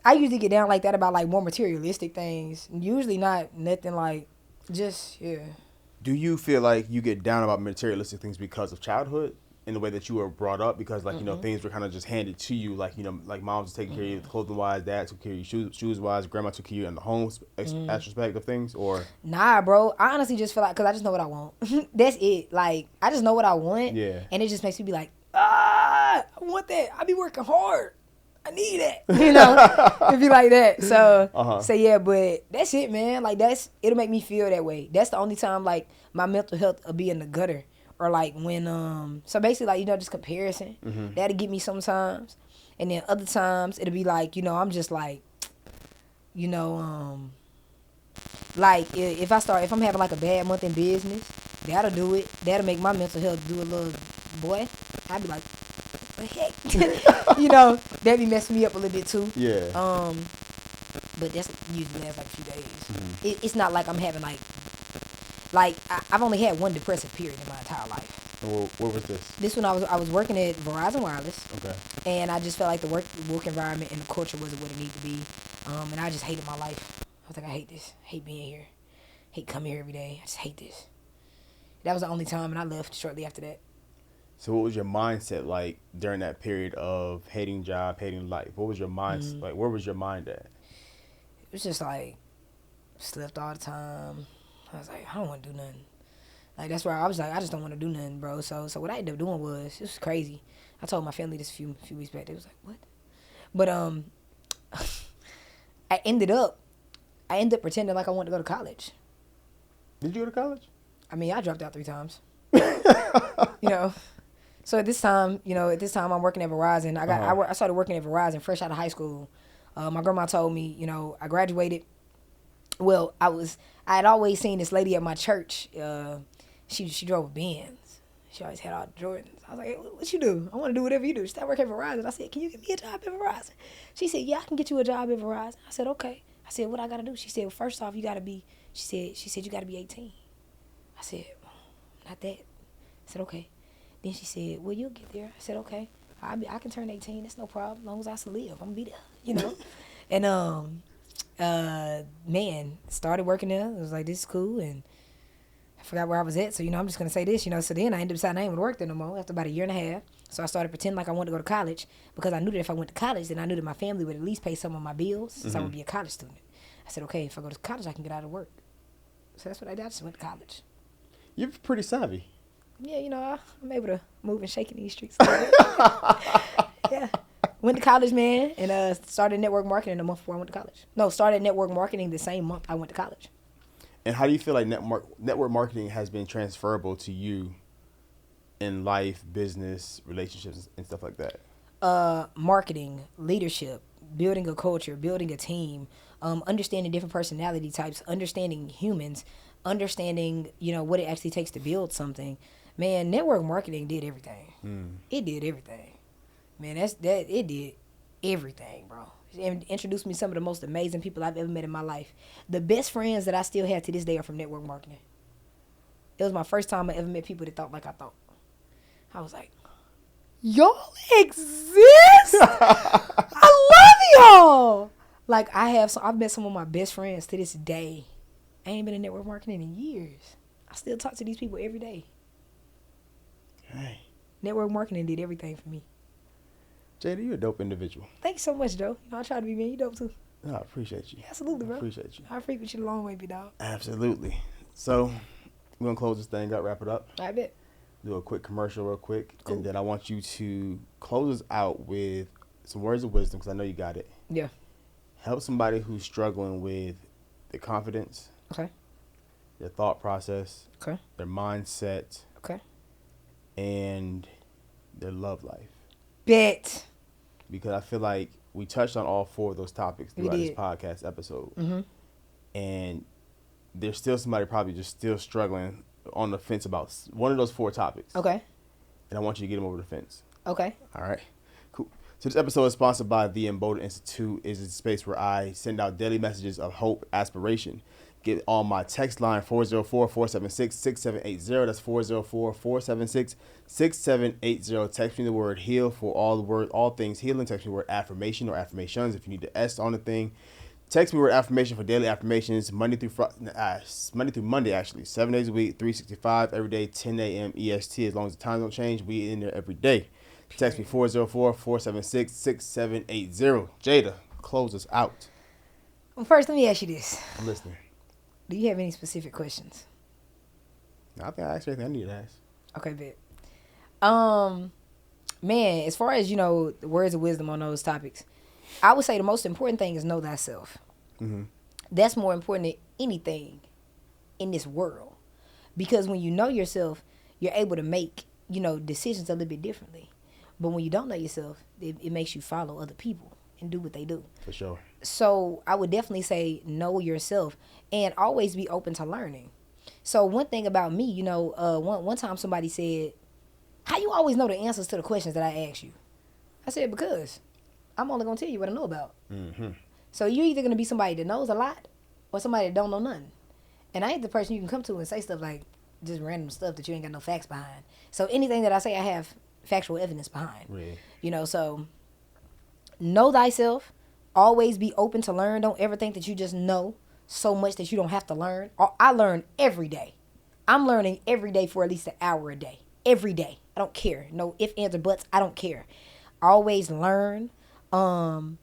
I usually get down like that about like more materialistic things. Usually not nothing like just, yeah. Do you feel like you get down about materialistic things because of childhood? In the way that you were brought up, because like things were kind of just handed to you, like like mom was taking care of you clothing wise, dad took care of you shoes wise, grandma took care of you in the home aspect of things, or nah, bro. I honestly just feel like because I just know what I want. That's it. Like I just know what I want, and it just makes me be like, I want that. I be working hard. I need that, It'd be like that. So, so yeah, but that's it, man. Like it'll make me feel that way. That's the only time like my mental health will be in the gutter. Or like when so basically like just comparison that'll get me sometimes, and then other times it'll be like I'm just like like if I'm having like a bad month in business, that'll do it. That'll make my mental health do a little, boy. I'd be like, what the heck? That'd be messing me up a little bit too. Yeah. But that's usually lasts like a few days. It's not like I'm having like I've only had one depressive period in my entire life. What was this? This one I was working at Verizon Wireless. Okay. And I just felt like the work environment and the culture wasn't what it needed to be. And I just hated my life. I was like, I hate this. I hate being here. I hate coming here every day. I just hate this. That was the only time, and I left shortly after that. So what was your mindset like during that period of hating job, hating life? What was your mindset like? Where was your mind at? It was just like slept all the time. I was like, I don't want to do nothing. Like, that's where I was like, I just don't want to do nothing, bro. So what I ended up doing was, it was crazy. I told my family this a few weeks back. They was like, what? But I ended up pretending like I wanted to go to college. Did you go to college? I mean, I dropped out 3 times. So at this time I'm working at Verizon. I started working at Verizon fresh out of high school. My grandma told me, I graduated. Well, I had always seen this lady at my church. She drove a Benz. She always had all the Jordans. I was like, hey, what you do? I want to do whatever you do. She started working at Verizon. I said, can you get me a job at Verizon? She said, yeah, I can get you a job at Verizon. I said, okay. I said, what I got to do? She said, well, first off, you got to be, she said, you got to be 18. I said, not that. I said, okay. Then she said, well, you'll get there. I said, okay. I can turn 18. That's no problem. As long as I still live, I'm going to be there, And, man, started working there. It was like, this is cool. And I forgot where I was at. So, I'm just going to say this, So then I ended up deciding I ain't going to work there no more after about a year and a half. So I started pretending like I wanted to go to college because I knew that if I went to college, then I knew that my family would at least pay some of my bills since I would be a college student. I said, okay, if I go to college, I can get out of work. So that's what I did. I just went to college. You're pretty savvy. Yeah, you know, I'm able to move and shake in these streets. Yeah. Went to college, man, and started network marketing the month before I went to college. No, started network marketing the same month I went to college. And how do you feel like network marketing has been transferable to you in life, business, relationships, and stuff like that? Marketing, leadership, building a culture, building a team, understanding different personality types, understanding humans, understanding, you know, what it actually takes to build something. Man, network marketing did everything. It did everything. Man, it did everything, bro. It introduced me to some of the most amazing people I've ever met in my life. The best friends that I still have to this day are from network marketing. It was my first time I ever met people that thought like I thought. I was like, y'all exist? I love y'all. Like, I've met some of my best friends to this day. I ain't been in network marketing in years. I still talk to these people every day. Hey. Network marketing did everything for me. Jaida, you're a dope individual. Thanks so much, Joe. You know, I try to be, man. You dope, too. No, I appreciate you. Yeah, absolutely, bro. I appreciate you. I frequent you the long way, big dog. Absolutely. So, we're going to close this thing up, wrap it up. I bet. Do a quick commercial real quick. Cool. And then I want you to close us out with some words of wisdom, because I know you got it. Yeah. Help somebody who's struggling with their confidence. Okay. Their thought process. Okay. Their mindset. Okay. And their love life. Bet. Because I feel like we touched on all four of those topics throughout this did. podcast episode. Mm-hmm. And there's still somebody probably just still struggling on the fence about one of those four topics. Okay. And I want you to get them over the fence. Okay. All right. Cool. So this episode is sponsored by the Embolden Institute. It's a space where I send out daily messages of hope, aspiration. Get on my text line 404-476-6780. That's 404-476-6780. Text me the word heal for all things healing. Text me the word affirmation or affirmations if you need the S on the thing. Text me the word affirmation for daily affirmations Monday through Monday, actually. 7 days a week, 365 every day, 10 a.m. EST. As long as the time don't change, we in there every day. Text me 404-476-6780. Jaida, close us out. Well, first, let me ask you this. I'm listening. Do you have any specific questions? I think I asked everything I need to ask. Okay, bet. Man, as far as, you know, the words of wisdom on those topics, I would say the most important thing is know thyself. Mm-hmm. That's more important than anything in this world. Because when you know yourself, you're able to make, you know, decisions a little bit differently. But when you don't know yourself, it makes you follow other people and do what they do. For sure. So I would definitely say know yourself and always be open to learning. So one thing about me, you know, one time somebody said, how you always know the answers to the questions that I ask you? I said, because I'm only going to tell you what I know about. Mm-hmm. So you're either going to be somebody that knows a lot or somebody that don't know nothing. And I ain't the person you can come to and say stuff like just random stuff that you ain't got no facts behind. So anything that I say, I have factual evidence behind. Really? You know, so know thyself. Always be open to learn. Don't ever think that you just know so much that you don't have to learn. I learn every day. I'm learning every day for at least an hour a day. Every day. I don't care. No ifs, ands, or buts. I don't care. Always learn. Always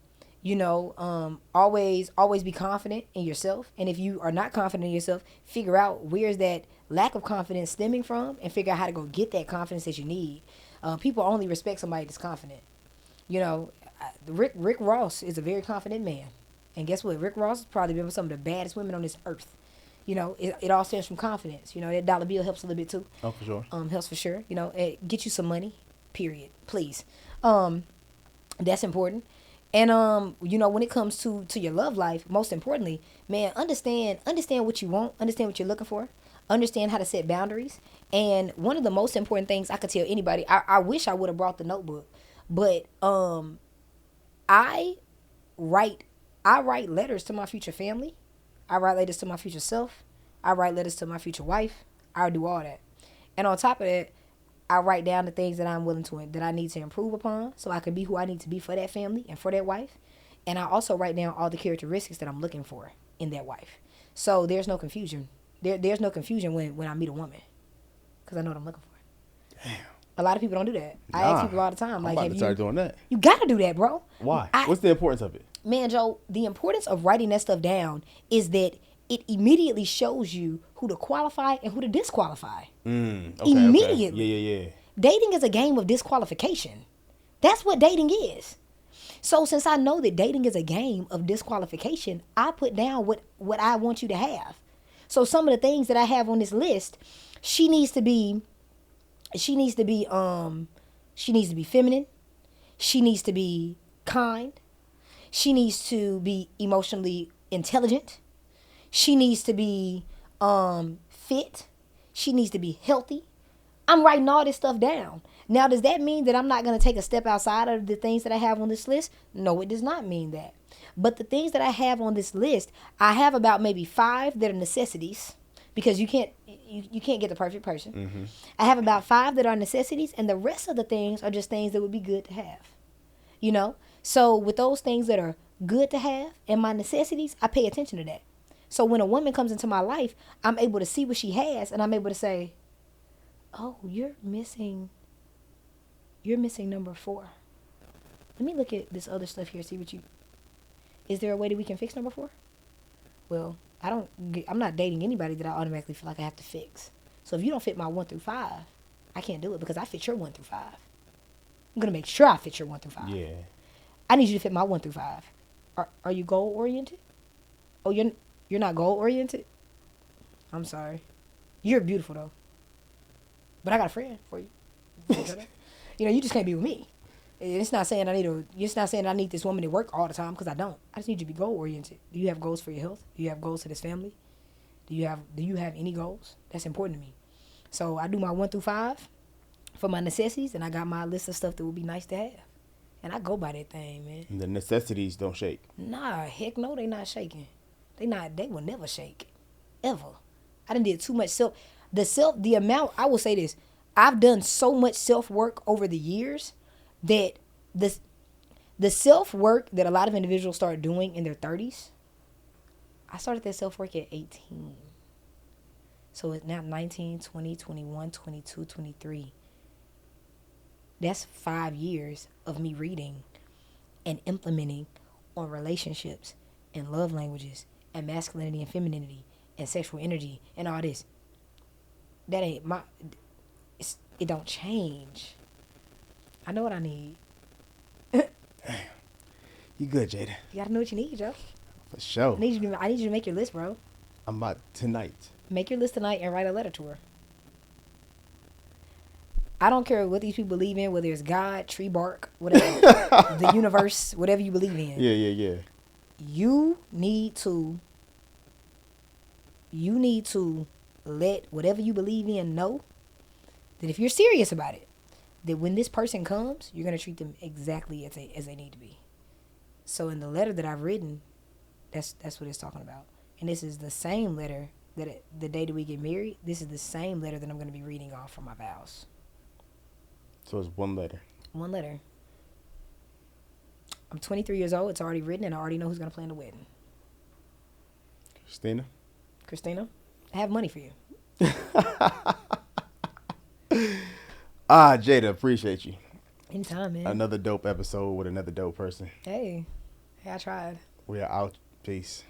be confident in yourself. And if you are not confident in yourself, figure out where's that lack of confidence stemming from and figure out how to go get that confidence that you need. People only respect somebody that's confident. You know, Rick Ross is a very confident man. And guess what? Rick Ross has probably been with some of the baddest women on this earth. You know, it all stems from confidence. You know, that dollar bill helps a little bit too. Oh, for sure. Helps for sure. You know, get you some money, period. Please. That's important. And, you know, when it comes to your love life, most importantly, man, understand what you want, understand what you're looking for, understand how to set boundaries. And one of the most important things I could tell anybody, I wish I would have brought the notebook, but I write letters to my future family. I write letters to my future self. I write letters to my future wife. I do all that. And on top of that, I write down the things that I'm willing to, that I need to improve upon so I can be who I need to be for that family and for that wife. And I also write down all the characteristics that I'm looking for in that wife. So there's no confusion. There's no confusion when I meet a woman because I know what I'm looking for. Damn. A lot of people don't do that. I ask people all the time, like, I'm about to start doing that. You got to do that, bro. Why? What's the importance of it? Man, Joe, the importance of writing that stuff down is that it immediately shows you who to qualify and who to disqualify. Okay. Immediately. Yeah. Dating is a game of disqualification. That's what dating is. So since I know that dating is a game of disqualification, I put down what I want you to have. So some of the things that I have on this list, she needs to be feminine. She needs to be kind. She needs to be emotionally intelligent. She needs to be fit. She needs to be healthy. I'm writing all this stuff down. Now, does that mean that I'm not going to take a step outside of the things that I have on this list? No, it does not mean that. But the things that I have on this list, I have about maybe 5 that are necessities, because you can't get the perfect person. Mm-hmm. I have about 5 that are necessities, and the rest of the things are just things that would be good to have. You know? So with those things that are good to have and my necessities, I pay attention to that. So when a woman comes into my life, I'm able to see what she has, and I'm able to say, oh, you're missing number 4. Let me look at this other stuff here, see what you... Is there a way that we can fix number 4? Well, I'm not dating anybody that I automatically feel like I have to fix. So if you don't fit my 1 through 5, I can't do it, because I fit your 1 through 5. I'm going to make sure I fit your 1 through 5. Yeah. I need you to fit my 1 through 5. Are you goal oriented? Oh, you're not goal oriented? I'm sorry. You're beautiful though. But I got a friend for you. You know, you just can't be with me. It's not saying I need this woman to work all the time, because I don't. I just need you to be goal oriented. Do you have goals for your health? Do you have goals for this family? Do you have any goals? That's important to me. So I do my 1 through 5 for my necessities, and I got my list of stuff that would be nice to have. And I go by that thing, man. The necessities don't shake. Nah, heck no, they not shaking. They will never shake. Ever. I done did too much I will say this. I've done so much self-work over the years that the self-work that a lot of individuals start doing in their 30s, I started that self-work at 18. So it's now 19, 20, 21, 22, 23. That's 5 years of me reading and implementing on relationships and love languages and masculinity and femininity and sexual energy and all this. That ain't it don't change. I know what I need. You good, Jaida? You gotta know what you need, Joe. For sure. I need you to make your list, bro. I'm about tonight. Make your list tonight and write a letter to her. I don't care what these people believe in, whether it's God, tree bark, whatever, the universe, whatever you believe in. Yeah. You need to let whatever you believe in know that if you're serious about it, that when this person comes, you're going to treat them exactly as they need to be. So in the letter that I've written, that's what it's talking about. And this is the same letter that the day that we get married, this is the same letter that I'm going to be reading off from my vows. So it's 1 letter. 1 letter. I'm 23 years old. It's already written, and I already know who's going to plan the wedding. Christina, I have money for you. Jaida, appreciate you. Anytime, man. Another dope episode with another dope person. Hey, I tried. We are out. Peace.